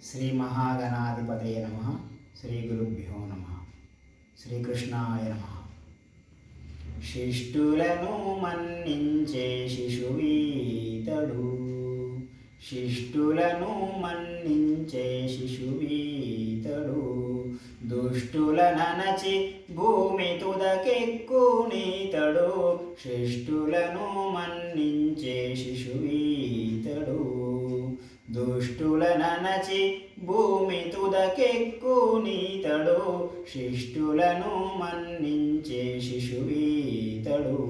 శ్రీ మహాగణాధిపతయ నమః. శ్రీ గురుభ్యో నమః. శ్రీకృష్ణాయ నమః. శిష్టులను మన్నించే శిశువీతడు, శిష్టులను మన్నించే శిశువీతడు. దుష్టులనచి భూమి తుదకెక్కునీతడు, శిష్టులను మన్నించే శిశువీతడు. దుష్టులనచి భూమి తుదకెక్కునీతడు, శిష్టులను మన్నించే శిశువీతడు.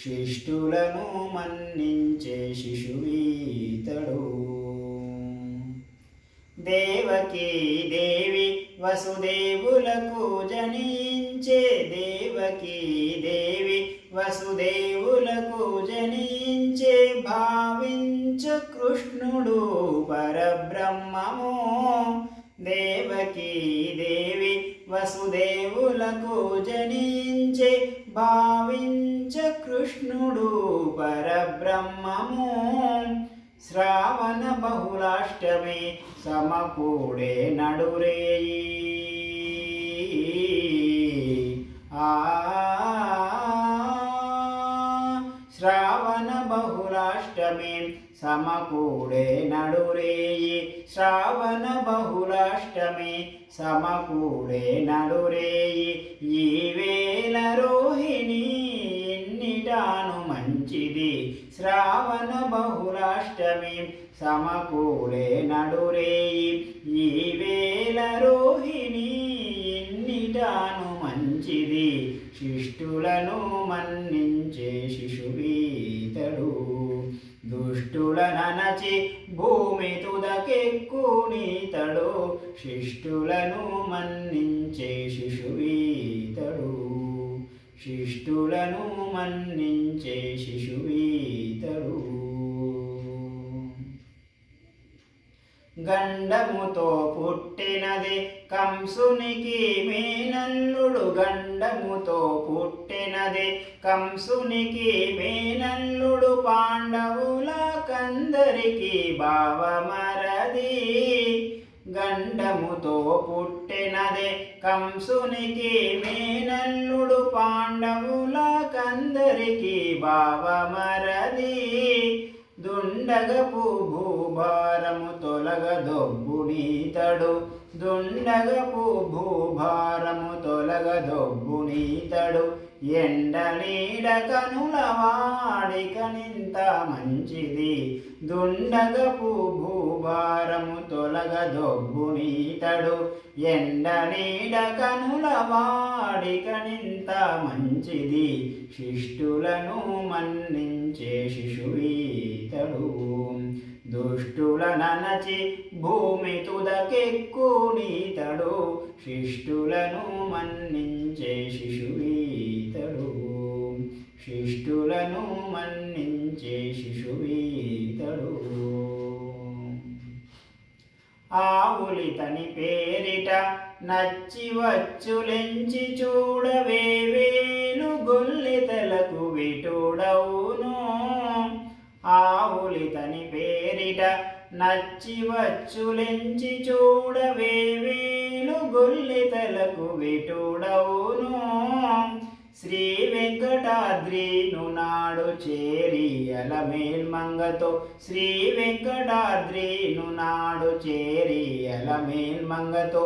శిష్టులను మన్నించే శిశువీతడు. దేవకీ దేవి వసుదేవులకు జనించే, దేవకీ దేవి వసుదేవులకు జనించే. భావించ కృష్ణుడు పరబ్రహ్మము, దేవకీ దేవి వసుదేవులకు జనించే. భావించ కృష్ణుడు పరబ్రహ్మము. శ్రావణ బహుళాష్టమి సమకూడే నడురేయి, శ్రావణ బహుళాష్టమి సమకూడే నడురేయి. శ్రావణ బహుళాష్టమి సమకూడే నడురేయి. ఈ వేళ రోహిణి ఎన్నిటాను మంచిది, శ్రావణ బహుళాష్టమి సమకూడే నడురేయి. ఈ వేళ రోహిణి ఎన్నిటాను మంచిది, శిష్టులను మన్నించే శిశువీతడు. దుష్టులనచి భూమి తుదకెక్కునీతడు, శిష్టులను మన్నించే శిశువీతడు. శిష్టులను మన్నించే శిశువీతడు. గండముతో పుట్టినది కంసునికి మేనల్లుడు, గండముతో పుట్టినది కంసునికి మేనల్లుడు. పాండవుల కందరికి బావమరది, గండముతో పుట్టినదే కంసునికి మేనల్లుడు. పాండవుల కందరికి బావమరది. దుండగపు భూభారము తొలగదొబ్బునీతడు, దుండగపు భూభారము తొలగదొబ్బునీతడు. ఎండ నీడ కనుల వాడికనింత మంచిది, దుండగపు భూభారము తొలగదొబ్బునీతడు. ఎండ నీడ కనుల వాడికనింత మంచిది, శిష్టులను మన్నించే శిశువీతడు. దుష్టులనచి భూమి తుదకెక్కునీతడు, శిష్టులను మన్నించే శిశువీతడు. శిష్టులను మన్నించే శిశువీతడు. ఆవులితని పేరిట నచ్చి వచ్చులెంచి చూడవే, వేలు గొల్లితలకు విటుడవును. ఆవులితని పేరిట నచ్చి వచ్చులెంచి చూడవే, వేలు గొల్లితలకు విటుడవును. శ్రీ వెంకటాద్రిను నాడు చేరి అలమేల్మంగతో, శ్రీ వెంకటాద్రిను నాడు చేరి అలమేల్మంగతో.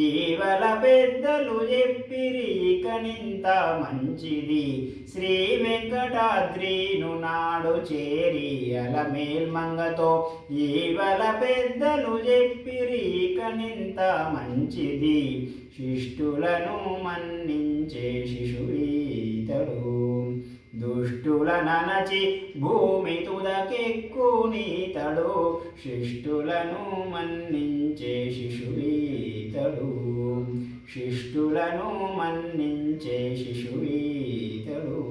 ఈవల పెద్దలు చెప్పిరి ఇకనింత మంచిది, శ్రీ వెంకటాద్రిను నాడు చేరి అలమేల్మంగతో. ఈవల పెద్దలు చెప్పిరి ఇకనింత మంచిది, శిష్టులను మన్నించే శిశువీతడు. దుష్టులనచి భూమి తుదకెక్కునీతడు, శిష్టులను మన్నించే శిశువీతడు. శిష్టులను మన్నించే శిశువీతడు.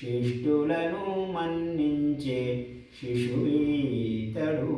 శిష్టులను మన్నించే శిశువీతడు.